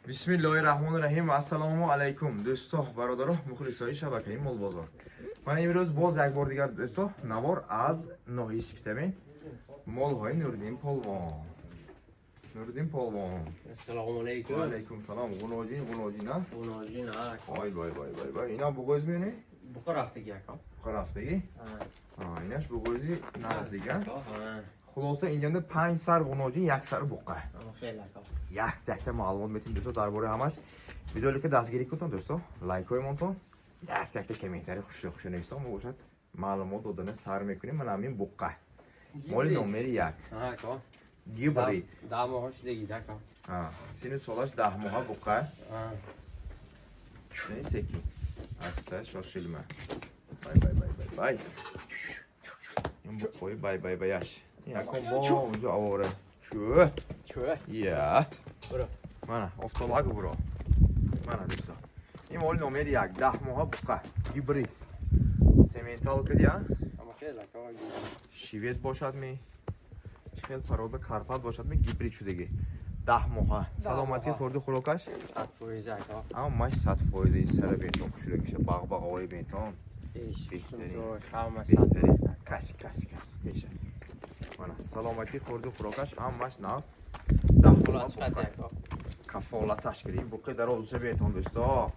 Bismillahirrahmanirrahim. Assalomu alaykum do'stlar, barodaroh, muxlislar shabakai Mol bozor. Mana imroz boz یک بار دیگر دوستو نوار از نوحی سپیتمین مال های نوردین پالوان. نوردین پالوان. السلام علیکم. علیکم سلام. غنوجین نه؟ غنوجین وای. اینا بگوز میونی؟ بخور هفتگی اکا. بخور هفتگی؟ ایناش بگوزی نزدیکه. خلاصه اینجا 5 سر غنوجین، 1 سر بقه. خیلی اکا. یک تک معلومات میتیم دوستو درباره همش. ویدیو که دستگیری کنید دوستو. لایک کنید. یک تک کامنتاری خوش نیستم باشد معلومات دادن سر میکنیم. من همین بقه مال نمره 1 گیبرید 10 ماهش دیگه دکا. سینو سالش 10 ماه بقه. نه سکی است شاشیلمه. بای این بقه بایش این اکم با اونجا آوره چوه یا من افتالاگ برو من دوستا این مال نمره 1 10 ماه بقه گیبرید سیمنتال کدی ها شیویت باشد می چهل پرود کارپات باشد می گیبرید شدگی 10 ماه سلامتی خورده خوراکش 100% اکا. اما ماش 100% سر بینتون خوشوره میشه باغ آوری بینتون بهتری کش میشه من سلامتی خورده خوراکش اما ماش ناس 10 ماه بقه کفالتش کردیم بقیه در روزه بهتون دوستا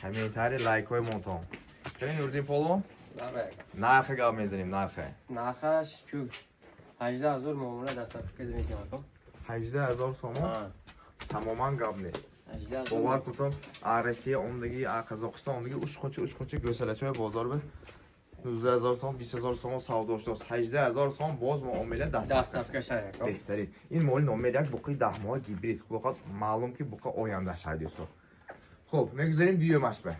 کامنتاری لایک های مونتون کنین نوردین پولو نرخ گاب میزنیم نرخش چوب 18000 معامله دست افکر میکنم اکا. 18000 سوم تماما گاب نیست 18000 باور کنم روسیه اومدگی قزاقستان اومدگی اوش خونچه گوسلچای بازار به 12000 سوم 20000 سوم سوداش داشت 18000 سوم باز معامله دست افکر اکا. بهترین این مال نمره 1 بقیه 10 ماه گیبرید خب معلوم که بقیه آینده شاید دوستو. خب میگذاریم دیومش به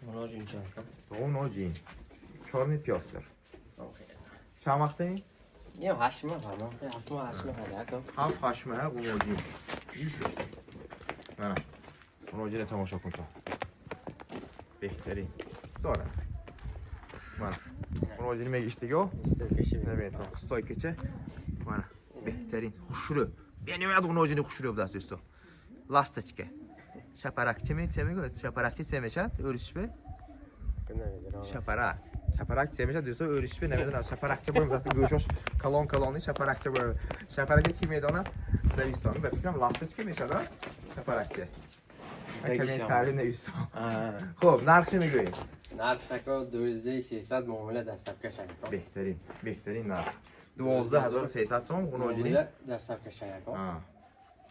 غنوجین چه اکا. غنوجین چارنی پیاستر چند وقته این؟ یه 8 ماه هم 7 ماه 8 ماه اکا. 7-8 ماه غنوجین نه غنوجین تماشا کن تو بهترین داره من غنوجین میگیشتیگو نبین تو ستای کچه من بهترین خوشرو بینیمید غنوجین خوشرو بدست دوستو لاستچکه شپرکچه میگه شپرکچه سمشد örüşme şaparak sevmişler diyorsa örüşme nemeden şaparakça boyum nasıl göçoş kalon şaparakça boyum şaparakça kim edona Davistan ve fikrim lastik mi şada şaparakça kemin tarihi Davistan خب نرخش میگویی نرخ اکا 12300 معامله دست افکر اکا. بهترین نرخ 12300 سوم غنوجینی دست افکر اکا.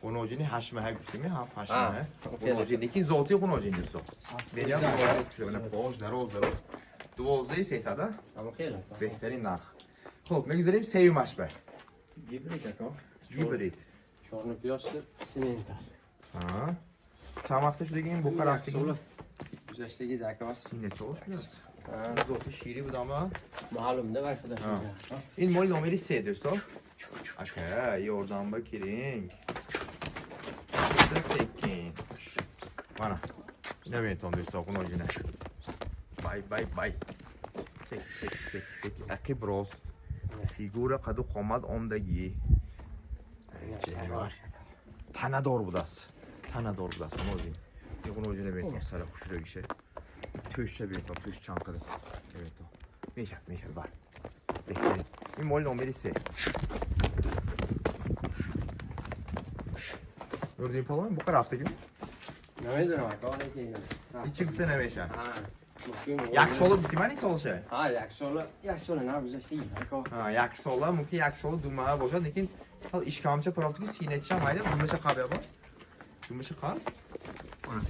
غنوجینی 8 ماه گفتیم 7-8 ماه غنوجینی که ذاتی غنوجین دوستو ببینم بالا خوشونه باش دراز 12300 اما خیلی اکا. بهترین نرخ. خب میگذاریم سیومش به گیبرید اکا. گیبرید چهارن پیاست سیمنتال. چند وقته شده این بخار رفتگی؟ گذشتگی دکا. سینه چاوش بیاد ذاتی شیری بود اما معلوم ده برخدا این مال نمره 3 دوستا اکه یاردم بکرینگ سکین وانا نمیتون دوستا غنوجینه بای سک اکی براست فیگور قد و قامت آمدگی تنه دار بود است غنوجین این غنوجینه بیتون سر خوش رو گیشه توشه بیتون توش چانقه بیتون میشد بر بهترین این مال نمره 3 نوردین پالوان بخور رفتگی نمیدونم اکا هیچی گفته نمیشه 1 سال گفتی من این سال شه 1 سال نه گذشتگی اکا 1 ساله ممکن 1 سال 2 ماه باشد لیکن حال işkamçı praktiki sinetçi ama haydi gümüşe kabya var gümüşe kal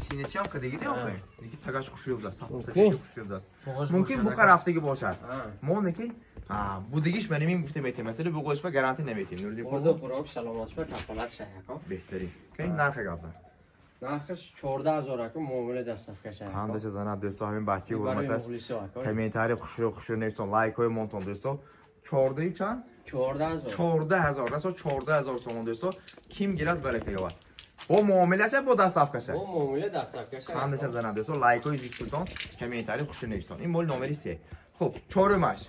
sinetçi هم کدی گیری آخه یکی تگاش خوشی بود است سفید خوشی بود است ممکن بخور هفتگی باشد ما نکن بودگیش من نمی گفتم میتیم مثلا بگوش به گارانتی نمیتیم نوردی خود خوراک سلامت به کفالت شه اکا. بهترین که این نرخ گفتن نرخش 14000 اکا معامله دست افکر شه اکا. خاندش زنه دوستا همین بچه برای حرمتش مخلص اکا. کامنتاری خوشی نمیتون لایک های مونتون دوستا 14 چند 14000 راست 14000 تومان دوستا کیم گیرد برکه یوار با معاملهش با دست افکشه با معامله دست افکر شه خاندش زنه دوستا لایک های زیاد کردن کامنتاری خوشی نمیتون این مال نمره 3 خب چهارمش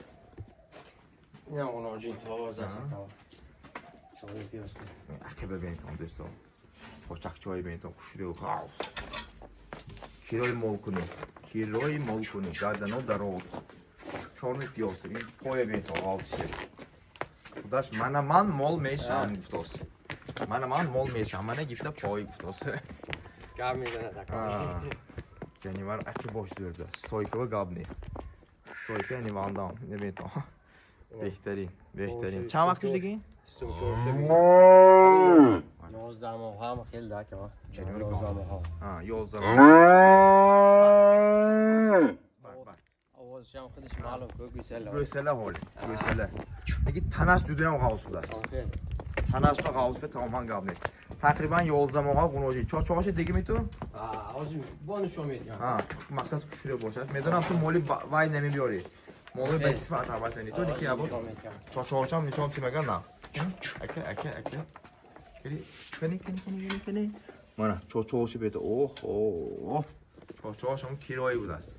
نه غنوجین تازه اکا. چهار پیاز اخی ببینید دوستا چاقچای بین تو خوشی و خاص کیروی مول کنی گردن و دراز چورنی پیاس این پای بین تو خاص خودش من مول میشم گفتاس من مول میشم من گفته پای گفتاس گام میزنه تکام جانیور اکی باش زرده استویکه و گاب نیست استویکه یعنی واندام نبین تو بهترین چند وقت توش دیگه؟ استم چورشه 11 ماه هم خیلی داکه ها جانیور 11 گام ماه ها 11 آوازش هم خودش معلوم که گوسله گوسله هول گوسله دیگه تنش جدا هم قاوس بود است تنش با قاوس به تمام گاب نیست تقریبا 11 ماه قنوجی چاش دیگه میتون آجی بانشو میدیم مقصد خوشوری باشد میدونم تو مولی وای نمیبیاری مولی به صفت هم هستنی تو دیگه ابو چاچاش هم نشون تیم اگر ناس اکه کنی مانا چاچاش بیت اوه چاچاش هم کیلویی بود است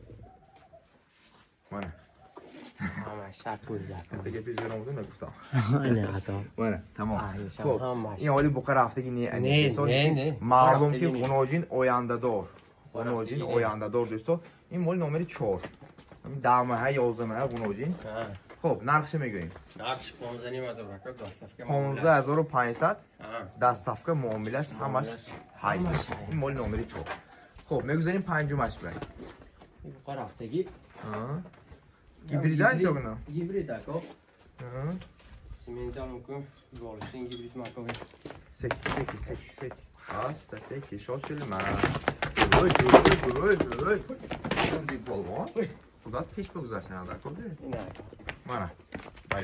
مانا همش سکوی زکن دیگه پیش برام بودم نگفتم نه حتی مانا تمام خب این حالی بقر هفتگی نه معلوم که قنوجین اوینده دار قنوجین اوینده دار دوستو این مال نمره 4 همین 10 ماه 11 ماه قنوجین خب نرخش میگوییم نقش 15000 رکاب دستفکه 15500 دستفکه معاملش همش های این مال نمره 4 خب میگذاریم پنجمش بریم این بقر هفتگی گیبریده است یا نه گیبریده که سیمنت هم کن بالشین گیبرید مکاوی سکی هست سکی شاشل من گروی بالوان خدا پیش بگذاشتن هم در کرده مانا بای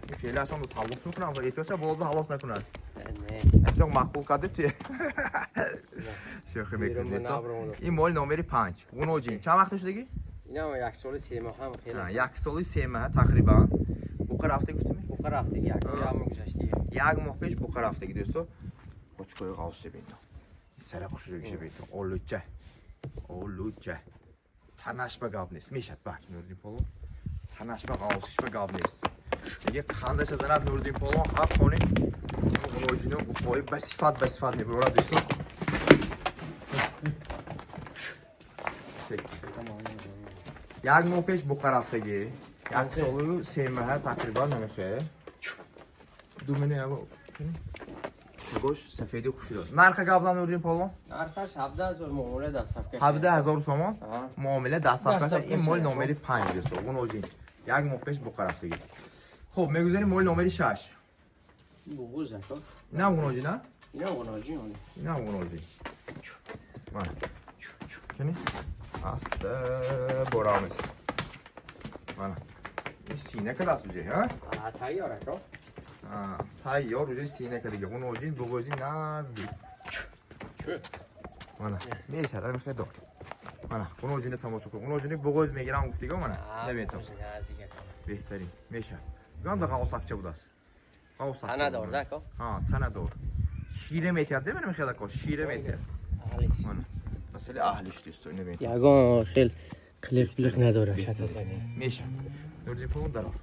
این فعلی اصلا بس حلوص میکنم و ایتوچه بولده حلوص نکنن اصلا مقبول کرده توی شوخی میکنی این مال نمره 5 قنوجین چند وقتش دیگه؟ این هم 1 سال 3 ماه هم خیلی 1 سال 3 ماه تقریبا بقر هفته گفتیم بقر هفتگی یک ماه هم گذشتی 1 ماه پیش بقر هفتگی دوستو کوچکوی قاوس بین سر خوش رو گشه بین اولوچه تنش به گاب نیست میشد بک نوردین پولو تنش به قاوسش به گاب نیست دیگه خندش از نب نوردین پولو حق کنی قنوجینو بخوای بصفت میبرورد دوستو یک ماه پیش بقر هفتگی 1 سال و 3 ماه تقریبا نمیشه دومینه ابو گوش سفیدی خوشی داد نرخ قبلا نوردین پالون نرخش 17000 معامله دستفکه 17000 تومان معامله دستفکه این مال نمره 5 است قنوجین 1 ماه پیش بقر هفتگی خب میگذاریم مال نمره 6 بوغوز نکن نه قنوجین نه اینا قنوجی اونی اینا قنوجین من کنی است برامس من این سینه که دست وجه ها تیاره که تیار روی سینه که دیگه قنوجین بغوزی نزدیک من میشه الان خیلی دور من قنوجین تماشا کن قنوجین بغوز میگیرم گفتیگه من نبین تو بهترین میشه گاند قاوسکچه بود است قاوسکچه تنه دار ده که تنه دار شیره میتیاد ببینم خیلی که شیره میتیاد من مثلا اهلیش دوستو نبین یگان خیلی قلق نداره شد از این میشه نوردین پولون درار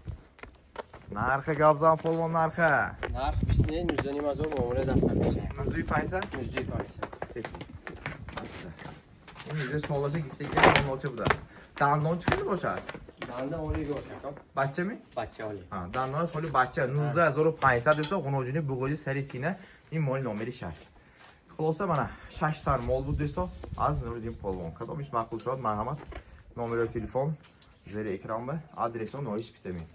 نرخ گابزان پولون نرخ 19,500 معامله دستفکه 12500 19,500 سکی است این میزه سوالاسه گفته که نوچه بود است دندان چه باشد دنده اولی باشه که بچه می بچه اولی دندانش خیلی بچه 19500 دوستا قنوجینی بغوزی سری سینه این مال نمره 6 خلاصه من 6 سر مال بود دوستا از نوردین پولون کدامش معقول شد مرحمت نمره تلفن زیر اکران به آدرس و نویس بیتمین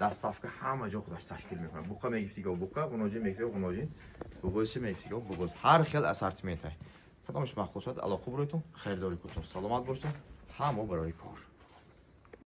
دستافکه همه جا خودش تشکیل میکنه بوقا میگفتی که بوقا قنوجین میگفتی قنوجین بغوزش میگفتی که بغوز هر خیل اسارتیمنت کدامش معقول شد الله خوب رویتون خیرداری کنتون سلامت باشتون همه برای کار